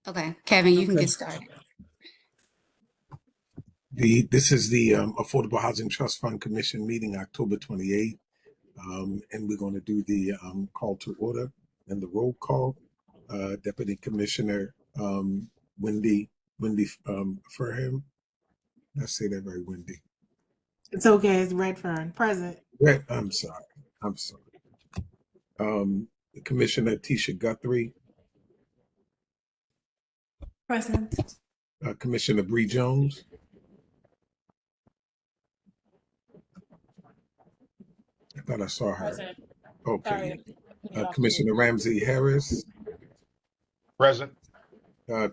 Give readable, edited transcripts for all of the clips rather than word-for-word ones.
Okay, Kevin, you can Okay. get started. This is the Affordable Housing Trust Fund Commission meeting, October 28th. And we're going to do the call to order and the roll call. Deputy Commissioner Wendy Furham. I say that very Wendy. It's okay. It's Redfern. Present. I'm sorry. I'm sorry. Commissioner Tisha Guthrie. Present. Commissioner Bree Jones. I thought I saw her. Present. Okay. Sorry. Commissioner Ramsey Harris. Present.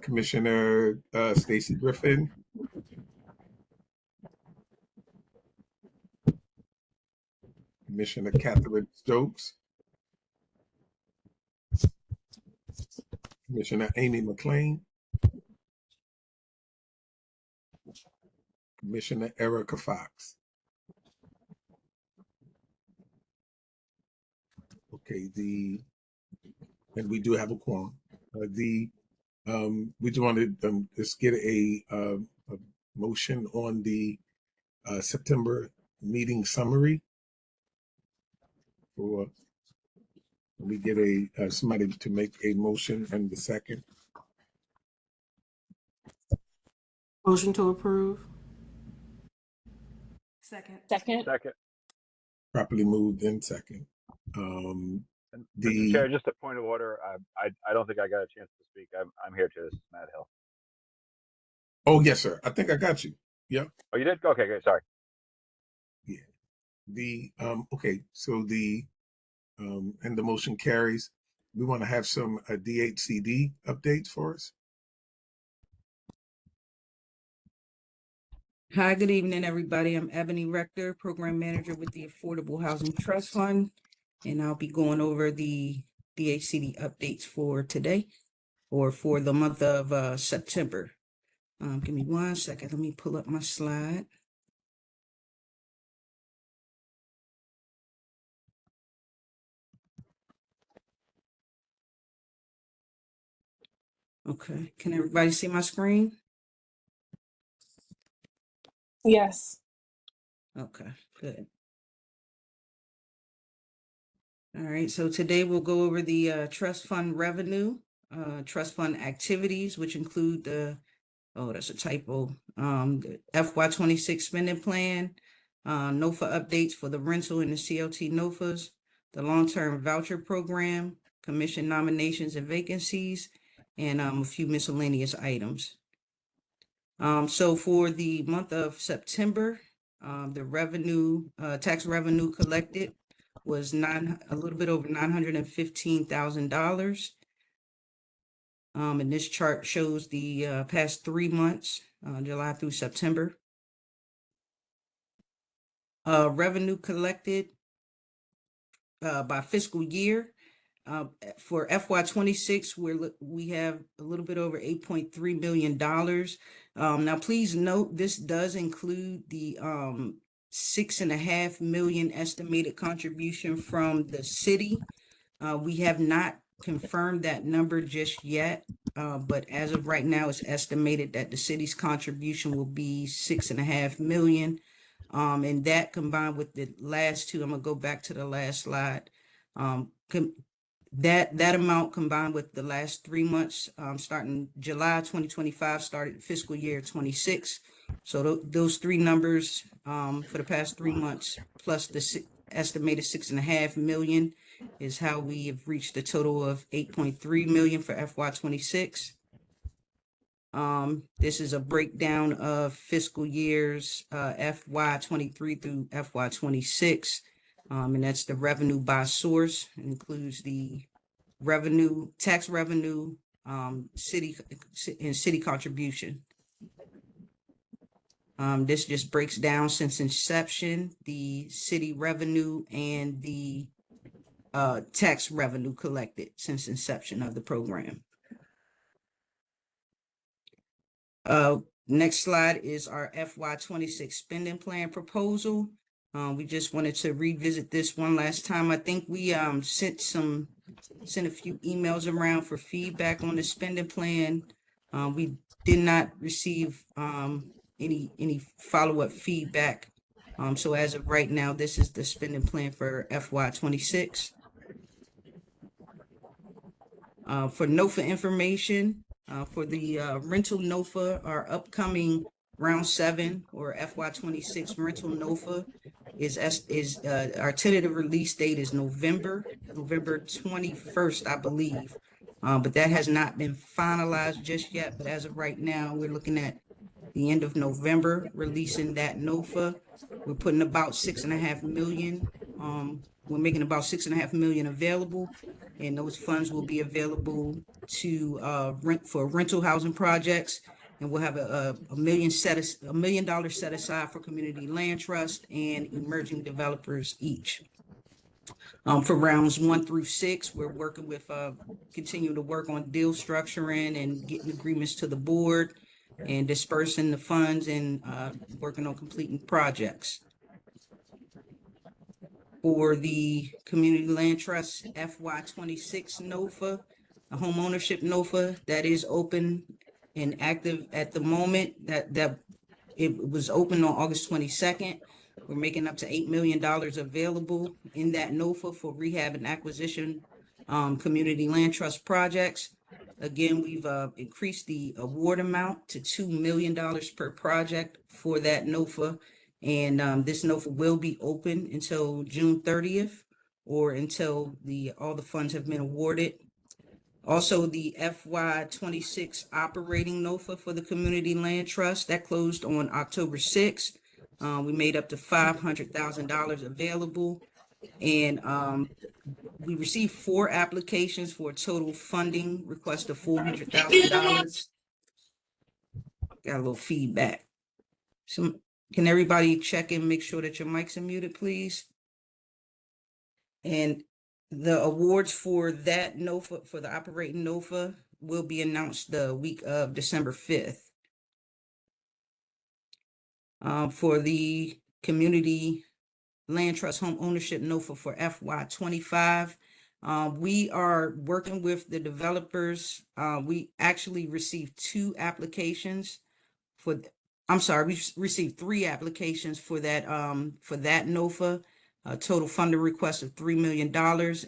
Commissioner Stacy Griffin. Commissioner Catherine Stokes. Commissioner Amy McLean. Commissioner Erica Fox. Okay, and we do have a quorum. We do want to just get a motion on the September meeting summary. Or we get somebody to make a motion and the second. Motion to approve. Second. Second. Properly moved in second. Mr. Chair, just a point of order. I don't think I got a chance to speak. I'm here too. This is Matt Hill. Oh yes, sir. I think I got you. Yep. Oh, you did? Okay, great. Sorry. Yeah. Okay. So and the motion carries. We want to have some DHCD updates for us. Hi, good evening, everybody. I'm Ebony Rector, Program Manager with the Affordable Housing Trust Fund, and I'll be going over the DHCD updates for today or for the month of September. Give me 1 second. Let me pull up my slide. Okay, can everybody see my screen? Yes. Okay, good. All right, so today we'll go over the trust fund revenue, trust fund activities, which include that's a typo, the FY26 spending plan, NOFA updates for the rental and the CLT NOFAs, the long-term voucher program, commission nominations and vacancies, and a few miscellaneous items. So for the month of September, the revenue, tax revenue collected was a little bit over $915,000. And this chart shows the past 3 months, July through September. Revenue collected by fiscal year. For FY26, we have a little bit over $8.3 million. Now, please note this does include the $6.5 million estimated contribution from the city. We have not confirmed that number just yet, but as of right now, it's estimated that the city's contribution will be $6.5 million. And that combined with the last two, I'm gonna go back to the last slide. That amount combined with the last 3 months, starting July 2025, started fiscal year 26. So those three numbers for the past 3 months, plus the estimated $6.5 million, is how we have reached a total of $8.3 million for FY26. This is a breakdown of fiscal years FY23 through FY26. And that's the revenue by source. It includes the revenue, tax revenue, city contribution. This just breaks down since inception, the city revenue and the tax revenue collected since inception of the program. Next slide is our FY26 spending plan proposal. We just wanted to revisit this one last time. I think we sent a few emails around for feedback on the spending plan. We did not receive any follow-up feedback. So as of right now, this is the spending plan for FY26. For NOFA information, for the rental NOFA, our upcoming round 7 or FY26 rental NOFA is our tentative release date is November 21st, I believe. But that has not been finalized just yet. But as of right now, we're looking at the end of November releasing that NOFA. We're putting about 6.5 million. We're making about 6.5 million available, and those funds will be available to rent for rental housing projects. And we'll have $1 million set aside for community land trust and emerging developers each. For rounds 1 through 6, we're working with continue to work on deal structuring and getting agreements to the board and dispersing the funds and working on completing projects. For the Community Land Trust FY26 NOFA, a home ownership NOFA that is open and active at the moment, that it was open on August 22nd. We're making up to $8 million available in that NOFA for rehab and acquisition community land trust projects. Again, we've increased the award amount to $2 million per project for that NOFA. And this NOFA will be open until June 30th or until all the funds have been awarded. Also, the FY26 operating NOFA for the Community Land Trust that closed on October 6th. We made up to $500,000 available, and we received 4 applications for a total funding request of $400,000. Got a little feedback. Can everybody check and make sure that your mics are muted, please? And the awards for that NOFA, for the operating NOFA, will be announced the week of December 5th. For the Community Land Trust Home Ownership NOFA for FY25, we are working with the developers. We actually received 2 applications for. I'm sorry, we received 3 applications for that NOFA. A total funding request of $3 million,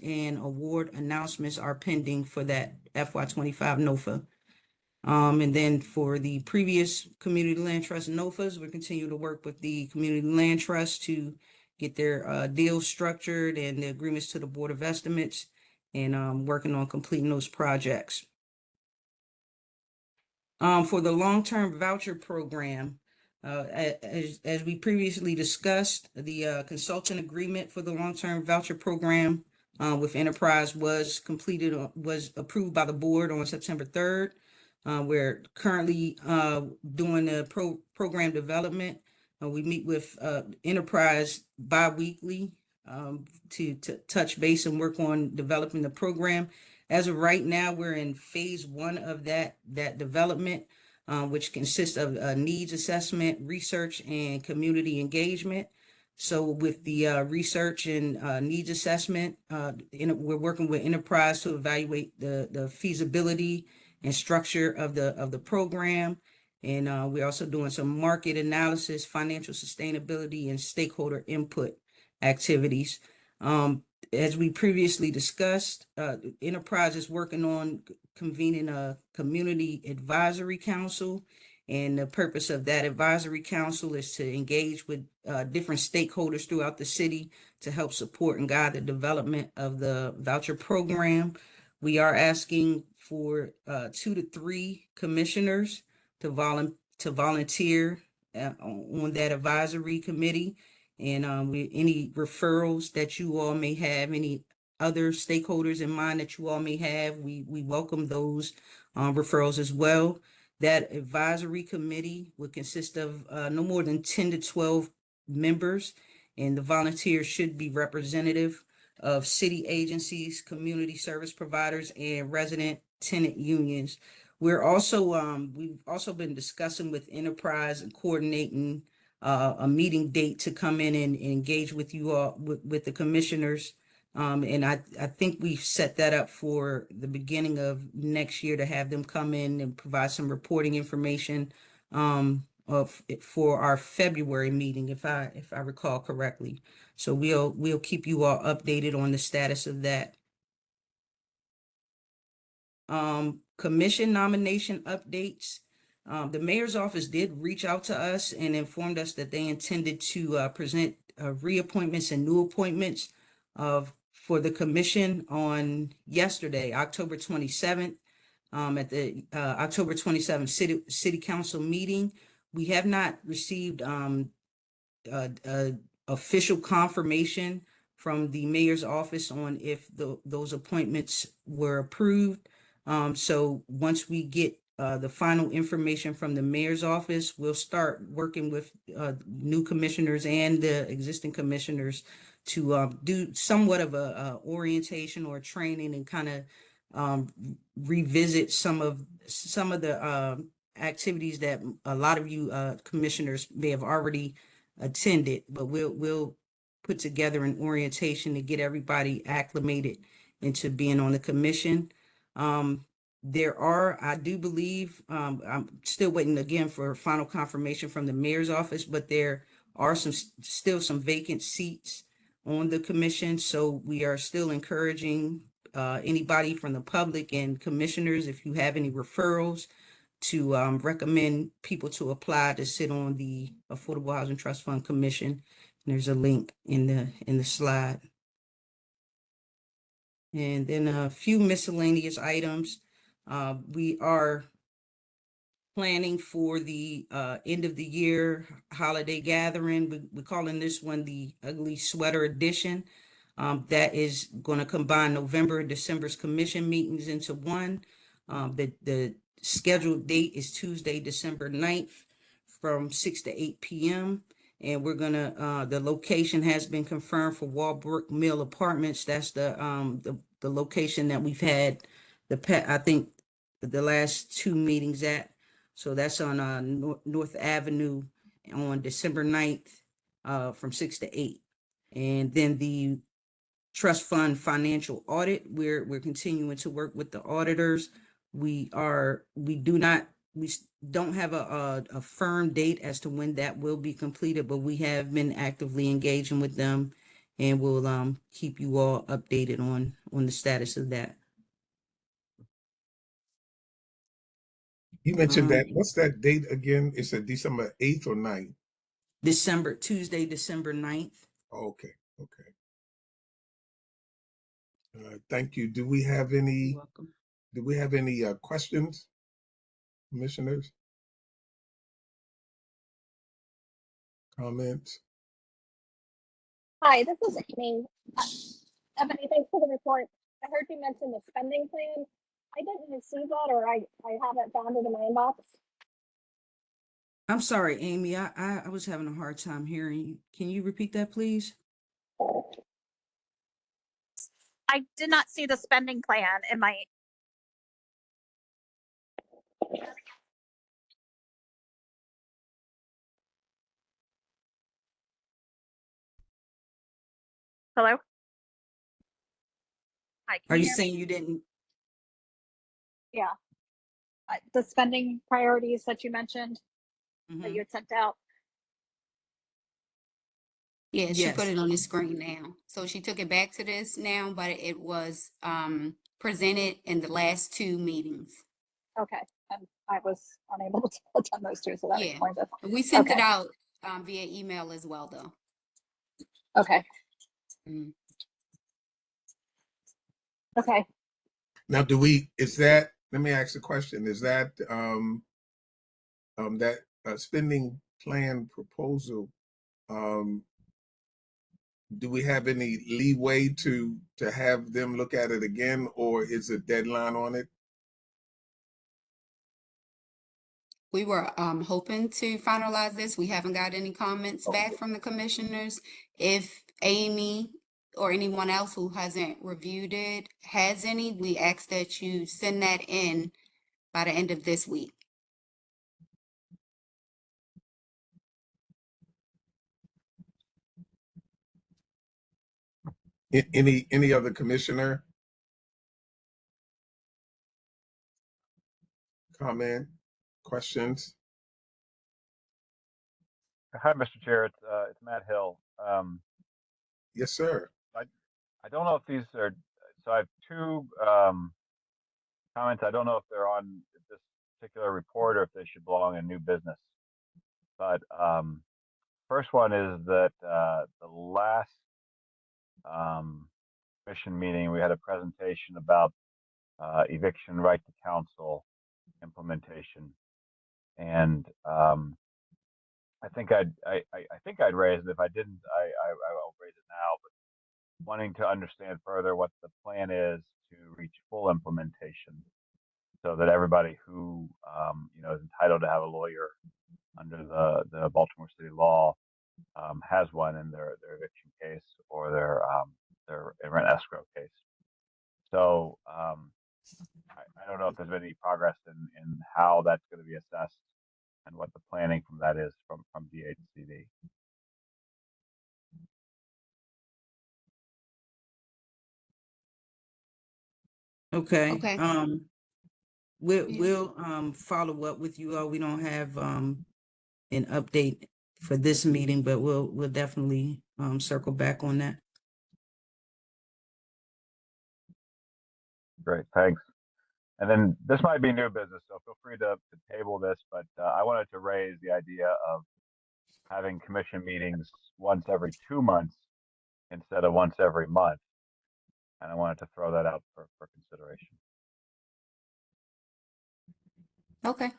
and award announcements are pending for that FY25 NOFA. And then for the previous Community Land Trust NOFAs, we continue to work with the Community Land Trust to get their deals structured and the agreements to the Board of Estimates, and working on completing those projects. For the long-term voucher program, as we previously discussed, the consultant agreement for the long-term voucher program with Enterprise was approved by the board on September 3rd. We're currently doing the program development. We meet with Enterprise bi-weekly to touch base and work on developing the program. As of right now, we're in phase 1 of that development, which consists of needs assessment, research, and community engagement. So with the research and needs assessment, we're working with Enterprise to evaluate the feasibility and structure of the program. And we're also doing some market analysis, financial sustainability, and stakeholder input activities. As we previously discussed, Enterprise is working on convening a community advisory council. And the purpose of that advisory council is to engage with different stakeholders throughout the city to help support and guide the development of the voucher program. We are asking for 2 to 3 commissioners to volunteer on that advisory committee. And any referrals that you all may have, any other stakeholders in mind that you all may have, we welcome those referrals as well. That advisory committee would consist of no more than 10 to 12 members, and the volunteers should be representative of city agencies, community service providers, and resident tenant unions. We've also been discussing with Enterprise and coordinating a meeting date to come in and engage with you all, with the commissioners, And I think we've set that up for the beginning of next year to have them come in and provide some reporting information for our February meeting, if I recall correctly. So we'll keep you all updated on the status of that. Commission nomination updates. The mayor's office did reach out to us and informed us that they intended to present reappointments and new appointments for the commission on yesterday, October 27th, at the October 27th city council meeting. We have not received official confirmation from the mayor's office on if those appointments were approved. So once we get the final information from the mayor's office, we'll start working with new commissioners and the existing commissioners to do somewhat of a orientation or training and kind of revisit some of the activities that a lot of you commissioners may have already attended, but we'll put together an orientation to get everybody acclimated into being on the commission. I do believe, I'm still waiting again for final confirmation from the mayor's office, but there are still some vacant seats on the commission. So we are still encouraging anybody from the public and commissioners, if you have any referrals, to recommend people to apply to sit on the Affordable Housing Trust Fund Commission. And there's a link in the slide. And then a few miscellaneous items. We are planning for the end of the year holiday gathering. We're calling this one the Ugly Sweater Edition. That is going to combine November and December's commission meetings into one. The scheduled date is Tuesday, December 9th from 6 to 8 p.m. And we're gonna, the location has been confirmed for Walbrook Mill Apartments. That's the location that we've had I think the last two meetings at. So that's on North Avenue on December 9th from 6 to 8. And then the trust fund financial audit, we're continuing to work with the auditors. We don't have a firm date as to when that will be completed, but we have been actively engaging with them, and we'll keep you all updated on the status of that. You mentioned that. What's that date again? It's a December 8th or 9th? Tuesday, December 9th. Okay. Thank you. Do we have any? You're welcome. Do we have any questions, commissioners? Comments? Hi, this is Amy. Ebony, thanks for the report. I heard you mention the spending plan. I didn't receive that, or I haven't found it in my inbox. I'm sorry, Amy. I was having a hard time hearing you. Can you repeat that, please? I did not see the spending plan in my. Hello? Hi, Are can you hear me? saying you didn't? Yeah. The spending priorities that you mentioned that you had sent out. Yeah, she put Yes. it on the screen now. So she took it back to this now, but it was presented in the last two meetings. Okay. And I was unable to attend those two, so that Yeah. explains it. And we sent it Okay. out via email as well, though. Okay. Mm. Now, Okay. let me ask a question. Is that that spending plan proposal, do we have any leeway to have them look at it again, or is a deadline on it? We were hoping to finalize this. We haven't got any comments back from the commissioners. If Amy or anyone else who hasn't reviewed it has any, we ask that you send that in by the end of this week. Any other commissioner? Comment, questions? Hi, Mr. Chair. It's Matt Hill. Yes, sir. I don't know if these are, so I have two comments. I don't know if they're on this particular report or if they should belong in new business. But first one is that the last commission meeting, we had a presentation about eviction right to counsel implementation, and I think I'd raise it. If I didn't, I'll raise it now. But wanting to understand further what the plan is to reach full implementation, so that everybody who is entitled to have a lawyer under the Baltimore City law has one in their eviction case or their rent escrow case. So I don't know if there's been any progress in how that's going to be assessed and what the planning from that is from DHCD. Okay. Okay. We'll follow up with you all. We don't have an update for this meeting, but we'll definitely circle back on that. Great, thanks. And then this might be new business, so feel free to table this, but I wanted to raise the idea of having commission meetings once every 2 months instead of once every month. And I wanted to throw that out for consideration. Okay.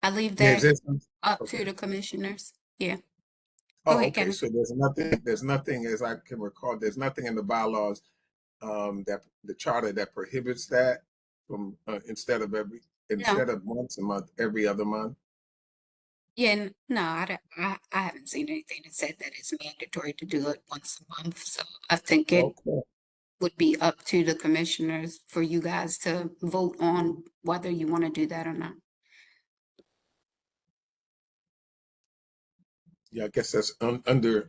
I leave Yeah, that up okay. to the commissioners. Yeah. Go Oh, ahead, okay. Kevin. So there's nothing, as I can recall, there's nothing in the bylaws that the charter that prohibits that from instead of once a month, every other month. Yeah, no, I haven't seen anything that said that it's mandatory to do it once a month. So I think it Okay. would be up to the commissioners for you guys to vote on whether you want to do that or not. Yeah, I guess that's under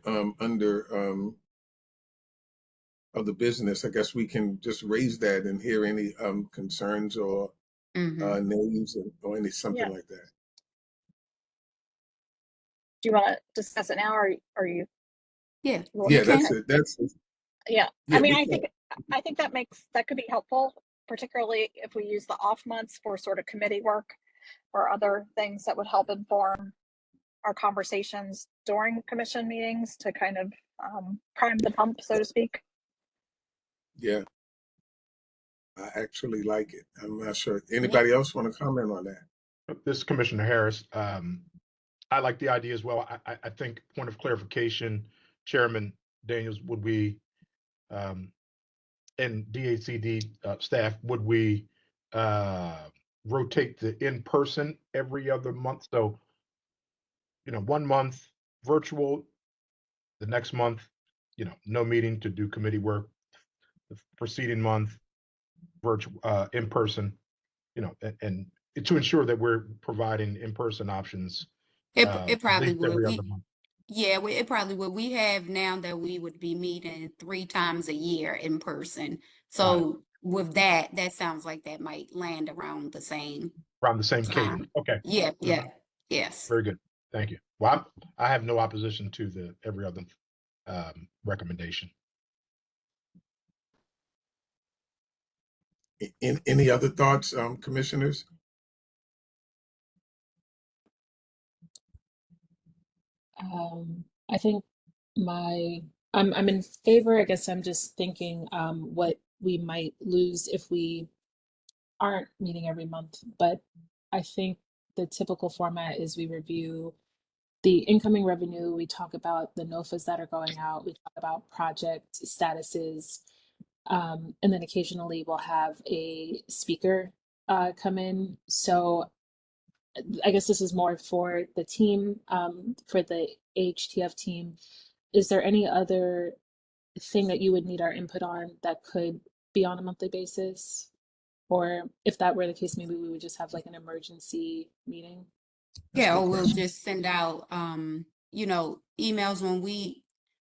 of the business. I guess we can just raise that and hear any concerns or names or any something like that. Do you want to discuss it now, or are you? Yeah. Yeah, You can. that's it. That's it. Yeah. Yeah, I mean, we can. I think that could be helpful, particularly if we use the off months for sort of committee work or other things that would help inform our conversations during commission meetings to kind of prime the pump, so to speak. Yeah, I actually like it. I'm not sure. Anybody else want to comment on that? This is Commissioner Harris. I like the idea as well. I think, point of clarification, Chairman Daniels, would we, and DHCD staff, would we rotate the in-person every other month? So, 1 month virtual, the next month, no meeting to do committee work, the preceding month virtual, in-person, and to ensure that we're providing in-person options. It At probably least would. every other month. Yeah, it probably would. We have now that we would be meeting 3 times a year in person. Got it. So with that sounds like that might land around the same Around the same time. cadence. Okay. Yeah, yeah, yes. Very good. Thank you. Well, I have no opposition to the every other recommendation. Any other thoughts, commissioners? I think I'm in favor. I guess I'm just thinking what we might lose if we aren't meeting every month. But I think the typical format is we review the incoming revenue, we talk about the NOFAs that are going out, we talk about project statuses, and then occasionally we'll have a speaker come in. So I guess this is more for the team, for the AHTF team. Is there any other thing that you would need our input on that could be on a monthly basis? Or if that were the case, maybe we would just have like an emergency meeting. Yeah, Good or we'll question. just send out emails when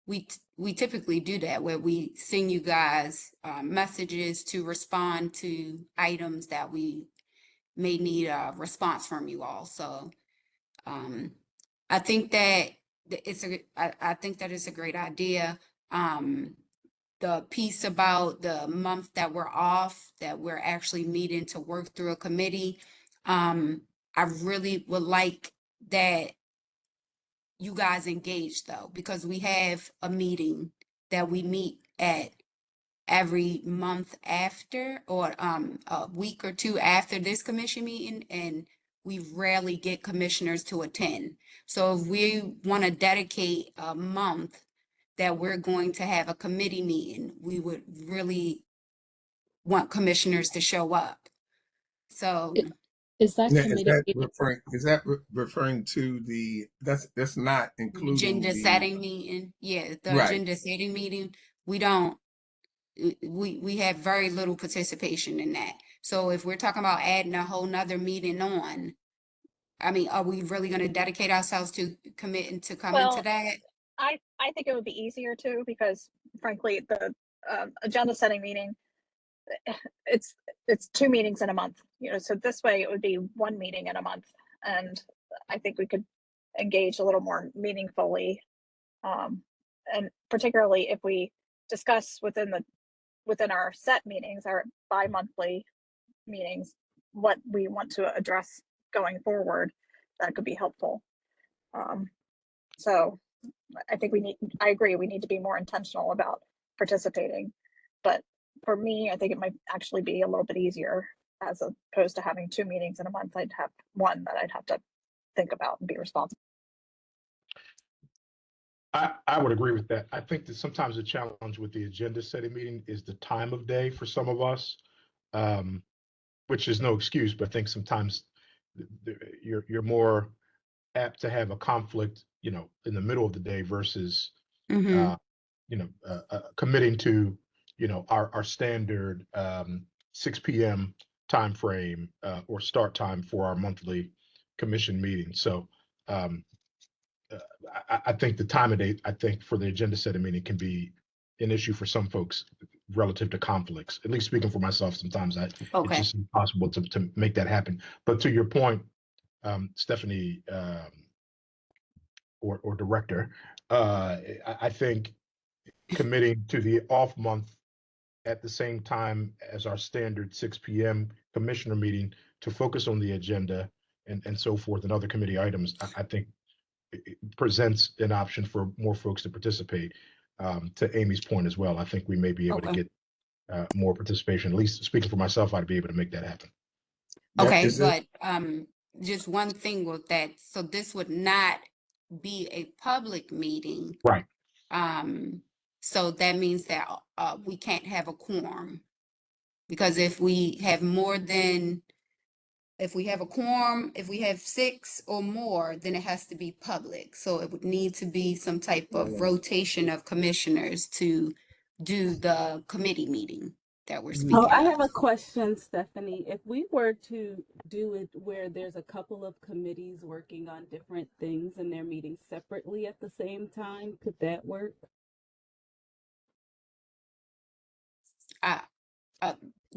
we typically do that where we send you guys messages to respond to items that we may need a response from you all. So I think that I think that is a great idea. The piece about the month that we're off, that we're actually meeting to work through a committee, I really would like that you guys engage though, because we have a meeting that we meet at every month after, or a week or two after this commission meeting, and we rarely get commissioners to attend. So if we want to dedicate a month that we're going to have a committee meeting, we would really want commissioners to show up. So Is that Now, committee meeting? is that referring to the, that's not including agenda the, setting meeting, yeah, the right. agenda setting meeting, we don't, we have very little participation in that. So if we're talking about adding a whole nother meeting on, I mean, are we really going to dedicate ourselves to committing to coming to Well, that? I think it would be easier to, because frankly, the agenda setting meeting, it's 2 meetings in a month, you know, so this way it would be 1 meeting in a month, and I think we could engage a little more meaningfully, and particularly if we discuss within our set meetings, our bi-monthly meetings, what we want to address going forward, that could be helpful. So I think I agree, we need to be more intentional about participating. But for me, I think it might actually be a little bit easier, as opposed to having 2 meetings in a month. I'd have 1 that I'd have to think about and be responsible. I would agree with that. I think that sometimes the challenge with the agenda setting meeting is the time of day for some of us, which is no excuse, but I think sometimes you're more apt to have a conflict, you know, in the middle of the day versus, Mm-hmm. committing to, you know, our standard 6 p.m. time frame or start time for our monthly commission meeting. So I think the time of day, I think for the agenda setting meeting can be an issue for some folks relative to conflicts. At least speaking for myself, sometimes it's Okay. just impossible to make that happen. But to your point, Stephanie, or director, I think committing to the off month at the same time as our standard 6 p.m. commissioner meeting to focus on the agenda and so forth and other committee items, I think it presents an option for more folks to participate. To Amy's point as well, I think we may be able to Okay. get more participation. At least speaking for myself, I'd be able to make that happen. Now, Okay, is it, but just one thing with that. So this would not be a public meeting. Right. So that means that we can't have a quorum, because if we have more than, if we have a quorum, if we have 6 or more, then it has to be public. So it would need to be some type of rotation of commissioners to do the committee meeting that we're Mm. Oh, speaking I of. have a question, Stephanie. If we were to do it where there's a couple of committees working on different things and they're meeting separately at the same time, could that work?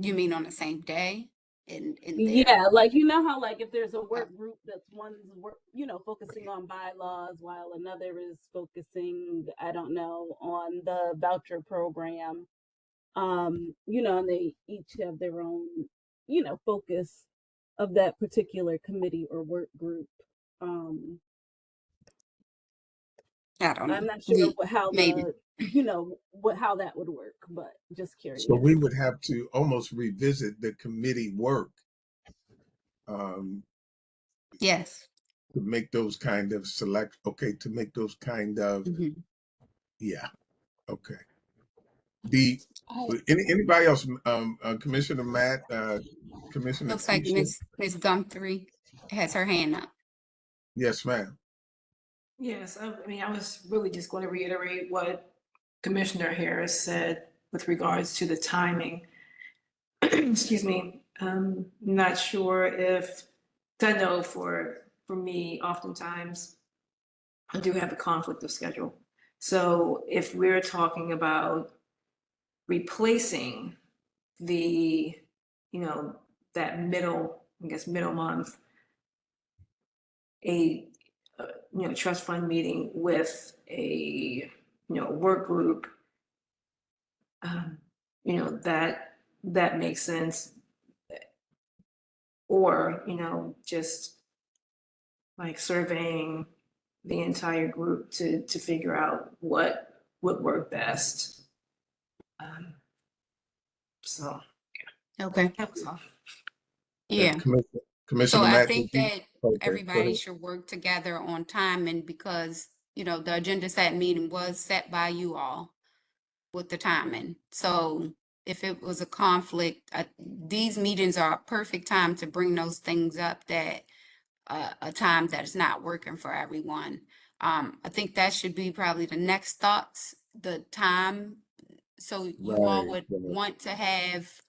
You mean on the same day? In Yeah, there? like you know how like if there's a work group that's one's work, you know, focusing on bylaws while another is focusing, I don't know, on the voucher program. You know, and they each have their own, you know, focus of that particular committee or work group. Um, I don't I'm know. not sure how Maybe. you know, how that would work, but just so curious. we would have to almost revisit the committee work um, Yes. to make those kind of to make those kind of, Mhm. yeah, okay. The, I, anybody else, Commissioner Matt, Commissioner Looks like Keisha? Miss Guthrie has her hand up. Yes, ma'am. Yes, I mean, I was really just going to reiterate what Commissioner Harris said with regards to the timing. Excuse me. Not sure if, I know for me, oftentimes I do have a conflict of schedule. So if we're talking about replacing the, that middle, I guess, middle month, a, trust fund meeting with a, work group, that makes sense. Or, just like surveying the entire group to figure out what would work best. So Okay. that was all. Yeah. So Commissioner I Matt, think did you? that Okay, go everybody ahead. should work together on time, and because, the agenda set meeting was set by you all with the timing. So if it was a conflict, these meetings are a perfect time to bring those things up that a time that is not working for everyone. I think that should be probably the next thoughts, the time. So you all Right. would Right. want to have,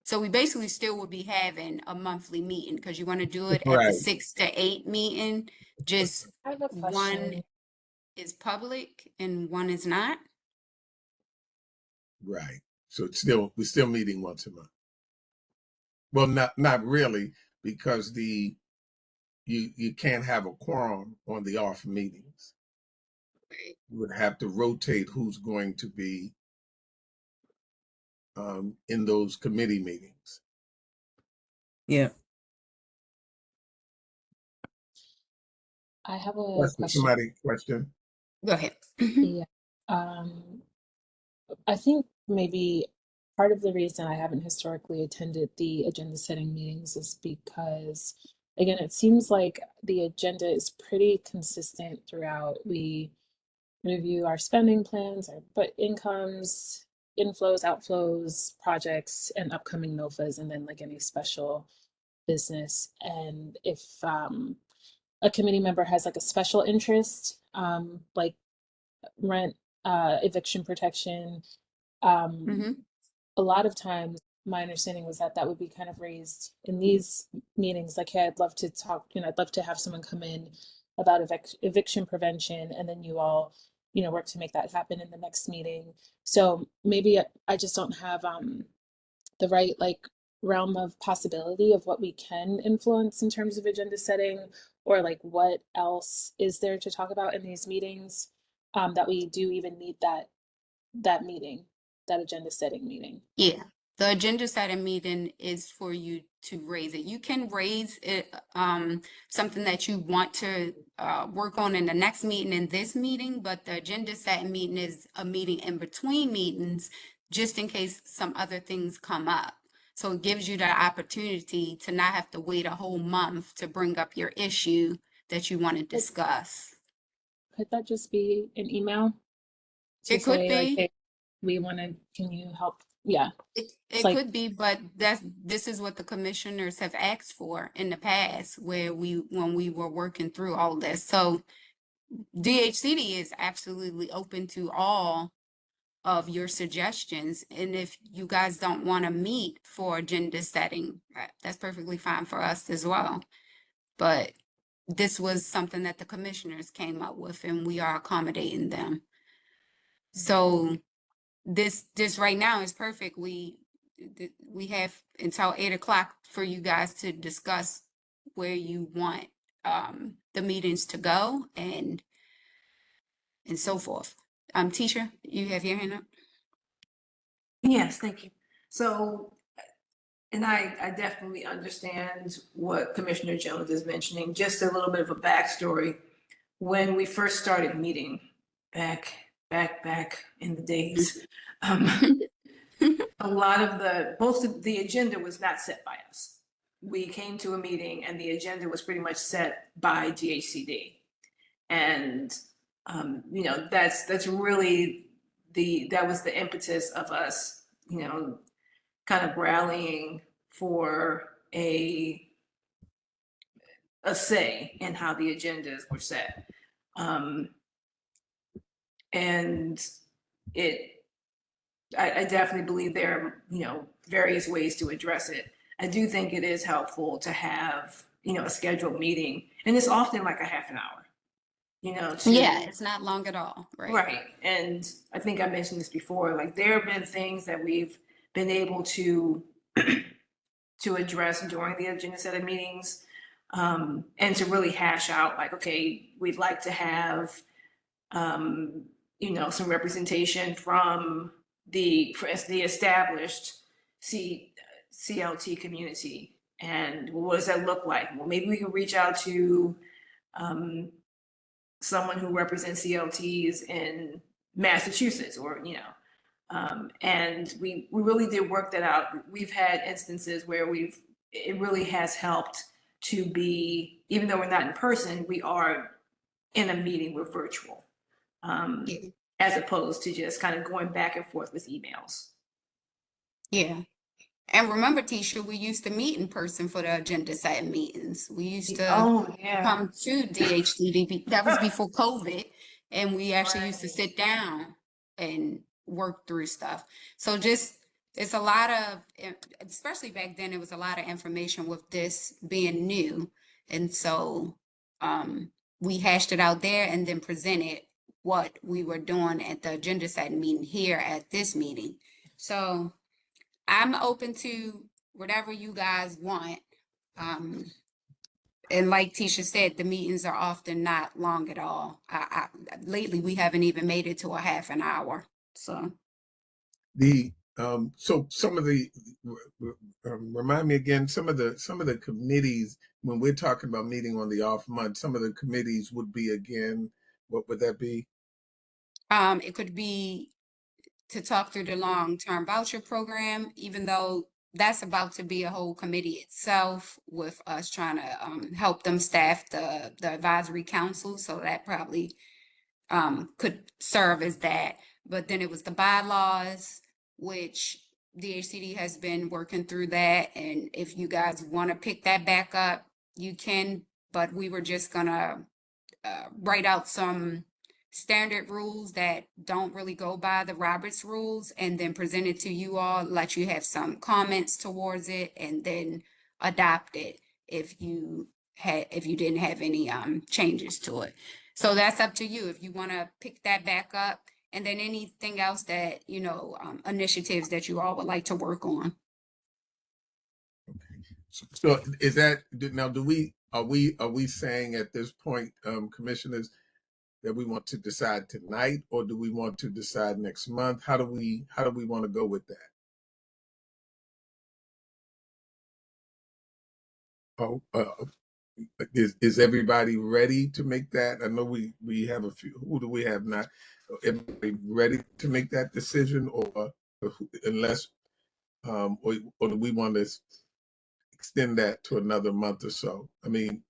so we basically still would be having a monthly meeting because you want to do it at the Right. 6 to 8 meeting. Just I have a one question. is public and one is not. Right. So we're still meeting once a month. Well, not really, because you can't have a quorum on the off meetings. You would have to rotate who's going to be in those committee meetings. Yeah. I have a Question, question. somebody question? Go ahead. Yeah. I think maybe part of the reason I haven't historically attended the agenda setting meetings is because, again, it seems like the agenda is pretty consistent throughout. We review our spending plans, our but incomes, inflows, outflows, projects, and upcoming NOFAs, and then like any special business. And if a committee member has like a special interest, like rent, eviction protection, hmm a lot of times my understanding was that that would be kind of raised in these meetings, like, hey, I'd love to talk, I'd love to have someone come in about eviction prevention, and then you all, work to make that happen in the next meeting. So maybe I just don't have the right like realm of possibility of what we can influence in terms of agenda setting, or like what else is there to talk about in these meetings, that we do even need that meeting, that agenda setting meeting. Yeah. The agenda setting meeting is for you to raise it. You can raise it, something that you want to work on in the next meeting and this meeting, but the agenda setting meeting is a meeting in between meetings, just in case some other things come up. So it gives you the opportunity to not have to wait a whole month to bring up your issue that you want to discuss. Could that just be an email to It could say like, be. hey, we want to, can you help? Yeah, it's It like, could be, but this is what the commissioners have asked for in the past, where when we were working through all this. So DHCD is absolutely open to all of your suggestions. And if you guys don't want to meet for agenda setting, that's perfectly fine for us as well. But this was something that the commissioners came up with, and we are accommodating them. So this right now is perfect. We have until 8 o'clock for you guys to discuss where you want the meetings to go and so forth. Teacher, you have your hand up. Yes, thank you. So, and I definitely understand what Commissioner Jones is mentioning. Just a little bit of a backstory. When we first started meeting back in the days, a lot of most of the agenda was not set by us. We came to a meeting and the agenda was pretty much set by DHCD. And, that's really that was the impetus of us, kind of rallying for a say in how the agendas were set. And I definitely believe there are, various ways to address it. I do think it is helpful to have, a scheduled meeting, and it's often like a half an hour. you know, to. Yeah, it's not long at all, right? Right. And I think I mentioned this before, like there have been things that we've been able to to address during the agenda setting meetings, and to really hash out like, okay, we'd like to have, you know, some representation from the established CLT community. And what does that look like? Well, maybe we can reach out to someone who represents CLTs in Massachusetts, or you know, and we really did work that out. We've had instances where it really has helped to be, even though we're not in person, we are in a meeting, we're virtual, Yeah. as opposed to just kind of going back and forth with emails. Yeah. And remember, Tisha, we used to meet in person for the agenda setting meetings. We used to Oh, yeah. come to DHTDB. That was before COVID. And we actually used to Right. sit down and work through stuff. So just, it's a lot of, especially back then, it was a lot of information with this being new. And so we hashed it out there and then presented what we were doing at the agenda setting meeting here at this meeting. So I'm open to whatever you guys want. And like Tisha said, the meetings are often not long at all. Lately, we haven't even made it to a half an hour. So So some of the remind me again, some of the committees, when we're talking about meeting on the off month, some of the committees would be, again, what would that be? it could be to talk through the long-term voucher program, even though that's about to be a whole committee itself, with us trying to help them staff the advisory council. So that probably could serve as that. But then it was the bylaws, which the HCD has been working through that. And if you guys want to pick that back up, you can. But we were just gonna write out some standard rules that don't really go by the Roberts rules, and then present it to you all, let you have some comments towards it, and then adopt it if you didn't have any changes to it. So that's up to you if you want to pick that back up, and then anything else that, you know, initiatives that you all would like to work on. So is that now? Are we saying at this point, commissioners, that we want to decide tonight, or do we want to decide next month? How do we want to go with that? Oh, is everybody ready to make that? I know we have a few. Who do we have not? Everybody ready to make that decision, or unless or do we want to extend that to another month or so? I mean,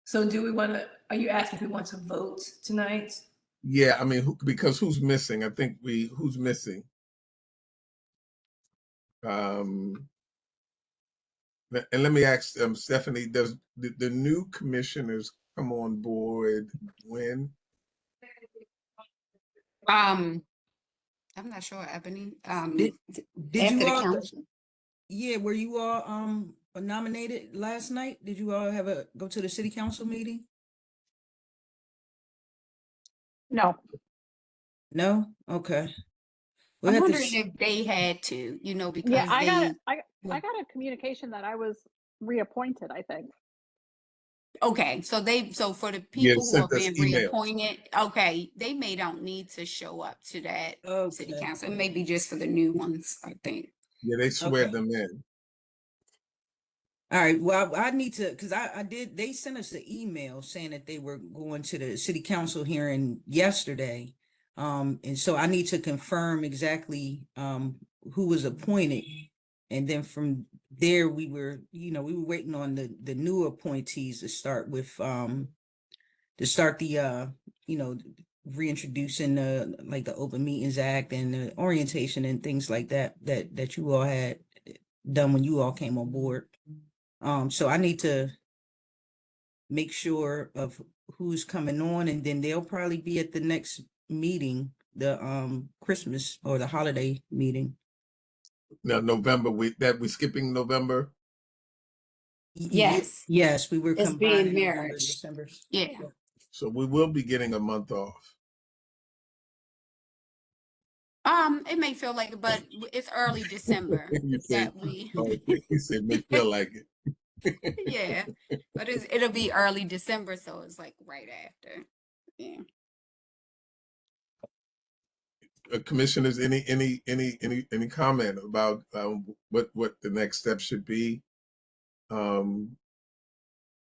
So do we want to, are you asking if we want to vote tonight? yeah, I mean, because who's missing? I think who's missing? And let me ask Stephanie, does the new commissioners come on board when? I'm not sure, Ebony. Did After you the all, council. yeah, were you all nominated last night? Did you all go to the city council meeting? No, No? Okay. We'll I'm have to wondering if they had to, you know, yeah, because I got they. it. I got a communication that I was reappointed, I think. Okay, so for the Yeah, people who are sent us being emails. reappointed, okay, they may don't need to show up to that city Okay. council. It may be just for the new ones, I think. Yeah, they swear Okay. them in. All right. Well, I need to, because they sent us an email saying that they were going to the city council hearing yesterday. And so I need to confirm exactly who was appointed. And then from there, we were waiting on the new appointees to start with reintroducing like the Open Meetings Act and the orientation and things like that you all had done when you all came on board. So I need to make sure of who's coming on, and then they'll probably be at the next meeting, the Christmas or the holiday meeting. Now November, we're skipping November. Yes, Yes, we were it's being combining November and merged. December. Yeah. So we will be getting a month off. It may feel like it, but it's early December You say, that we, okay, you said may feel like it. yeah, but it'll be early December, so it's like right after. Yeah. Commissioners, any comment about what the next step should be? Are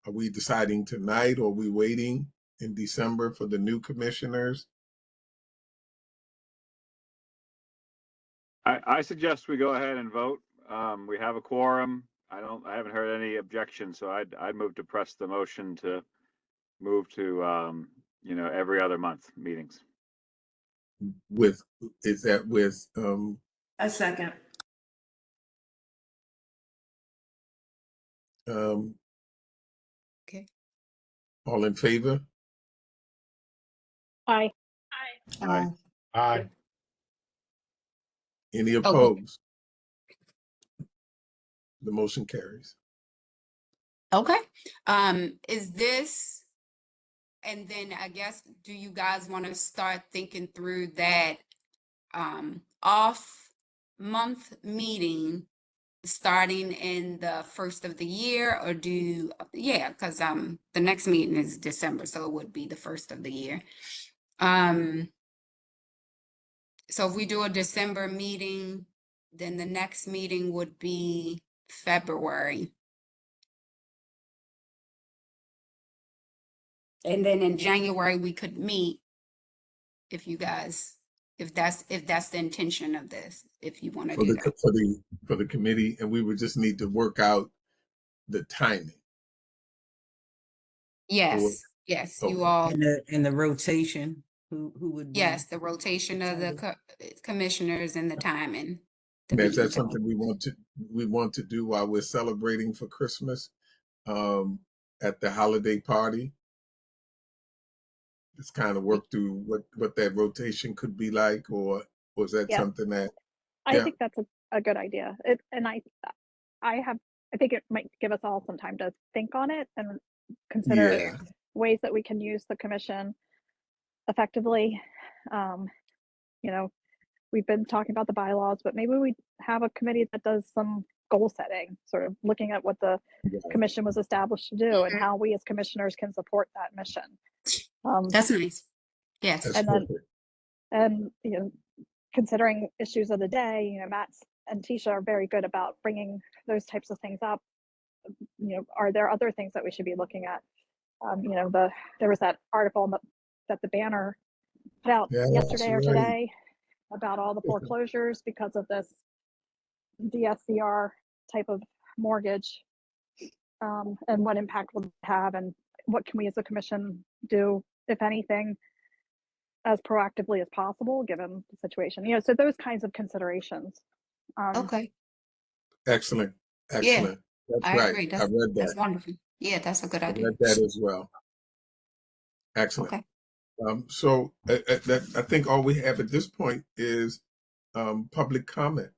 we deciding tonight, or are we waiting in December for the new commissioners? I suggest we go ahead and vote. We have a quorum. I haven't heard any objections, so I'd move to press the motion to move to, every other month meetings. Is that with A second. Okay. all in favor? Aye. Aye. Aye. Any Okay. opposed? The motion carries. Okay. Is this, and then I guess, do you guys want to start thinking through that off month meeting starting in the first of the year, or because the next meeting is December, so it would be the first of the year. So if we do a December meeting, then the next meeting would be February. And then in January, we could meet if you guys, if that's the intention of this, if you want to do that. For the committee, and we would just need to work out the timing. Yes, you all, And the rotation, who would be? yes, the rotation of the commissioners and the timing. Is that something we want to do while we're celebrating for Christmas at the holiday party? Just kind of work through what that rotation could be like, or was that something that? I think that's a good idea. I think it might give us all some time to think on it and consider ways that we can use the commission effectively. We've been talking about the bylaws, but maybe we have a committee that does some goal setting, sort of looking at what the commission was established to do and how we as commissioners can support that mission. That's nice. Yes. And considering issues of the day, Matt and Tisha are very good about bringing those types of things up. Are there other things that we should be looking at? There was that article that the Banner put out yesterday or today about all the foreclosures because of this DSCR type of mortgage, and what impact will it have, and what can we as a commission do, if anything, as proactively as possible given the situation. So those kinds of considerations. Okay. Excellent. Yeah, That's I right. agree. I read that. That's wonderful. Yeah, that's a good I idea. read that as well. Excellent. Okay. So I think all we have at this point is public comment.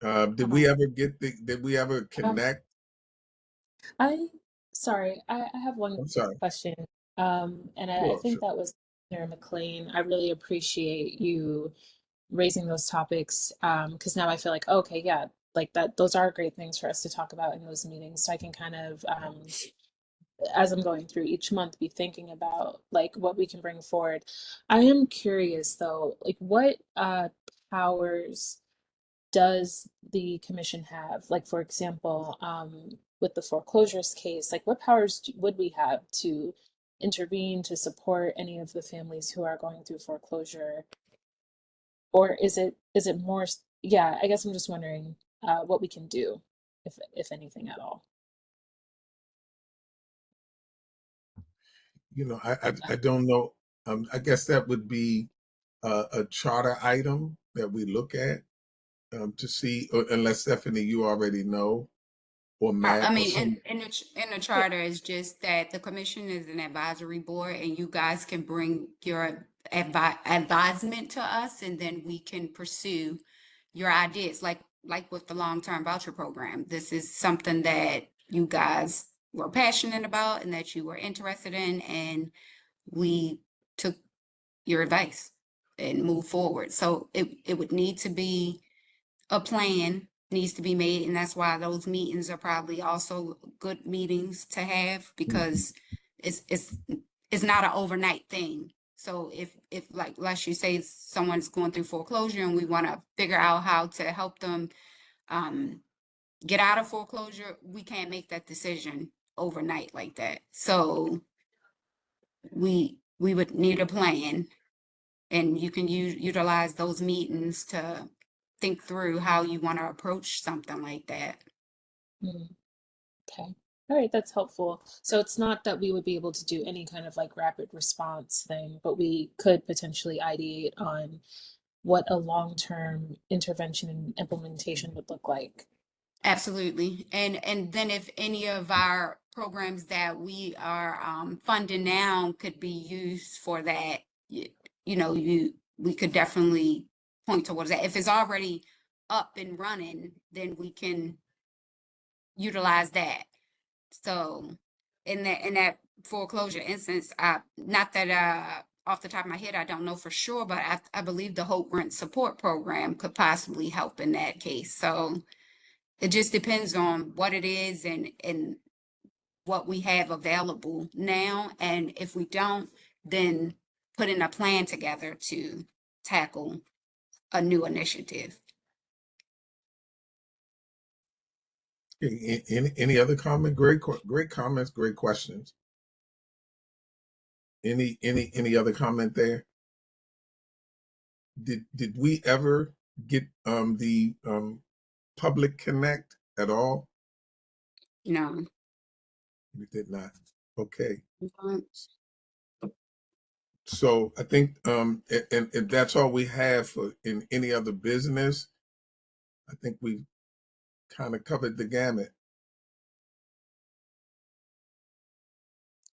Did we ever connect? Sorry, I have one I'm sorry. question. And I think that was Sarah McLean. I really appreciate you raising those topics, because now I feel like, okay, yeah, like that, those are great things for us to talk about in those meetings. So I can kind of, as I'm going through each month, be thinking about like what we can bring forward. I am curious though, like what powers does the commission have? Like, for example, with the foreclosures case, like what powers would we have to intervene to support any of the families who are going through foreclosure? Or is it more, I guess I'm just wondering what we can do, if anything at all. I don't know. I guess that would be a charter item that we look at to see, unless Stephanie, you already know, or Matt. I mean, in the charter is just that the commission is an advisory board, and you guys can bring your advisement to us, and then we can pursue your ideas. Like like with the long-term voucher program, this is something that you guys were passionate about and that you were interested in, and we took your advice and moved forward. So it would need to be a plan needs to be made, and that's why those meetings are probably also good meetings to have, because it's not an overnight thing. So if like let's you say someone's going through foreclosure and we want to figure out how to help them get out of foreclosure, we can't make that decision overnight like that. So we would need a plan, and you can utilize those meetings to think through how you want to approach something like that. Okay. All right, that's helpful. So it's not that we would be able to do any kind of like rapid response thing, but we could potentially ideate on what a long-term intervention and implementation would look like. Absolutely. And then if any of our programs that we are funding now could be used for that, we could definitely point towards that. If it's already up and running, then we can utilize that. So in that foreclosure instance, not that off the top of my head, I don't know for sure, but I believe the Hope Rent Support Program could possibly help in that case. So it just depends on what it is and what we have available now. And if we don't, then putting a plan together to tackle a new initiative. Any other comment? Great comments, great questions. Any other comment there? Did we ever get the public connect at all? No. We did not. Okay. Mhm. So I think and if that's all we have for in any other business, I think we kind of covered the gamut.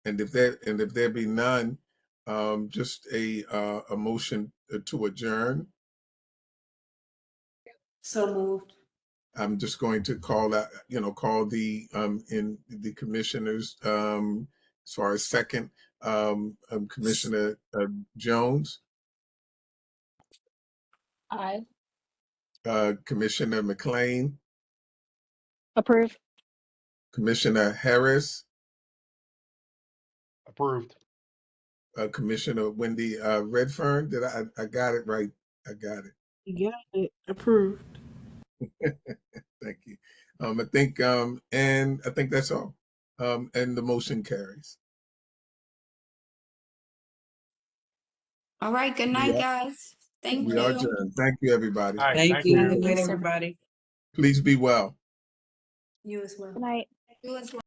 And if there be none, just a motion to adjourn. So moved. I'm just going to call that, call the in the commissioners as far as second, Commissioner Jones, Aye. Commissioner McLean, Approve. Commissioner Harris, Approved. Commissioner Wendy Redfern. Did I got it right? I got it. You got it. Approved. Thank you. I think and I think that's all. And the motion carries. All right. Good night, guys. Thank We are you. adjourned. Thank you, everybody. All right, Thank you. Good night, Thanks, everybody. Please be well. You as well. Good night. You as well.